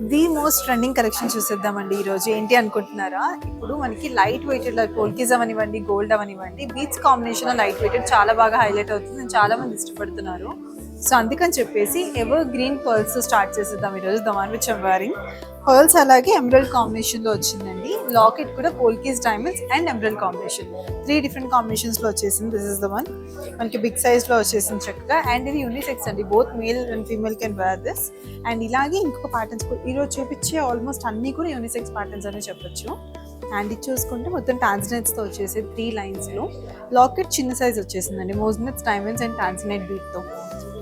The most trending collection చూసేద్దామండి ఈ రోజు. ఏంటి అనుకుంటున్నారా? ఇప్పుడు మనకి లైట్ వెయిటెడ్ పోల్కీస్ అవనివ్వండి, గోల్డ్ అవనివ్వండి, బీచ్ కాంబినేషన్ లైట్ వెయిటెడ్ చాలా బాగా హైలైట్ అవుతుంది, చాలా మంది ఇష్టపడుతున్నారు. సో అందుకని చెప్పేసి ఎవర్ గ్రీన్ పర్ల్స్ స్టార్ట్ చేసేద్దాం ఈరోజు. The one which I'm wearing pearls, అలాగే ఎమరల్డ్ కాంబినేషన్ లో వచ్చిందండి. లాకెట్ కూడా polkis, diamonds and emerald combination, 3 different combinations లో వచ్చేసింది. This is the one. మనకి బిగ్ సైజ్ లో వచ్చేసింది చక్కగా. అండ్ ఇది యూనిసెక్స్ అండి, both male and female can wear this. And ఇలాగే ఇంకొక ప్యాటర్న్స్ కూడా ఈరోజు చూపించే ఆల్మోస్ట్ అన్ని కూడా యూనిసెక్స్ ప్యాటర్న్స్ అని చెప్పొచ్చు. అండ్ ఇది చూసుకుంటే మొత్తం టాన్సినైట్స్ తో వచ్చేసి 3 లైన్స్ లో లాకెట్ చిన్న సైజ్ వచ్చేసిందండి, మోజ్నెట్స్, డైమండ్స్ అండ్ టాన్సినైట్ బీట్ తో.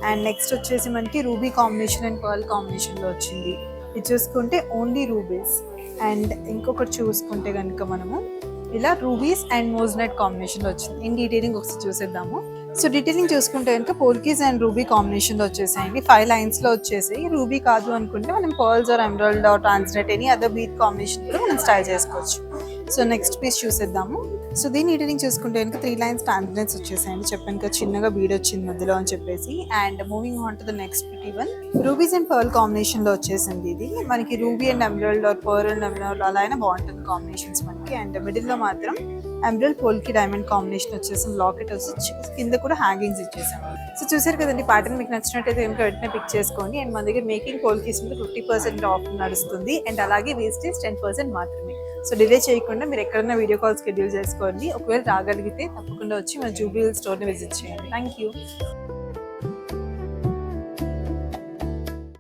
అండ్ నెక్స్ట్ వచ్చేసి మనకి ruby combination and pearl combination లో వచ్చింది. ఇది చూసుకుంటే ఓన్లీ రూబీస్. అండ్ ఇంకొకటి చూసుకుంటే కనుక మనము ఇలా రూబీస్ అండ్ మోజ్నెట్ కాంబినేషన్ లో వచ్చింది. ఇన్ డీటెయిలింగ్ ఒకసారి చూసేద్దాము. సో డీటెయిలింగ్ చూసుకుంటే కనుక పోల్కీస్ అండ్ రూబీ కాంబినేషన్ లో వచ్చేసాయండి. 5 లైన్స్ లో వచ్చేసాయి. రూబీ కాదు అనుకుంటే మనం pearls or emerald or translate any other bead combination కూడా మనం స్టైల్ చేసుకోవచ్చు. సో నెక్స్ట్ పీస్ చూసేద్దాము. సో దీని డీటెయిలింగ్ చూసుకుంటే కనుక 3 లైన్స్ ట్రాన్స్లెట్స్ వచ్చేసాయండి. చెప్పాను కదా చిన్నగా బీడ్ వచ్చింది మధ్యలో అని చెప్పేసి. And moving on to the next pretty one, rubies and pearl combination లో వచ్చేసింది. ఇది మనకి ruby and emerald or pearl and emerald అలా అయినా బాగుంటుంది కాంబినేషన్స్ మనకి. అండ్ మిడిల్ లో మాత్రం ఎమరాల్డ్ పోల్కి డైమండ్ కాంబినేషన్ వచ్చేసి లాకెట్ వచ్చి కింద కూడా హ్యాంగింగ్స్ ఇచ్చేసాము. సో చూసారు కదండి, ప్యాటర్న్ మీకు నచ్చినట్టయితే కనుక వెంటనే పిక్ చేసుకోండి. అండ్ మన దగ్గర మేకింగ్ పోల్కీస్ మీద 50% ఆఫ్ నడుస్తుంది. అండ్ అలాగే వేస్టేజ్ 10% మాత్రమే. సో డిలే చేయకుండా మీరు ఎక్కడైనా వీడియో కాల్ షెడ్యూల్ చేసుకోండి. ఒకవేళ రాగలిగితే తప్పకుండా వచ్చి మన జూబ్లీ హిల్స్ స్టోర్ని విజిట్ చేయండి. Thank you.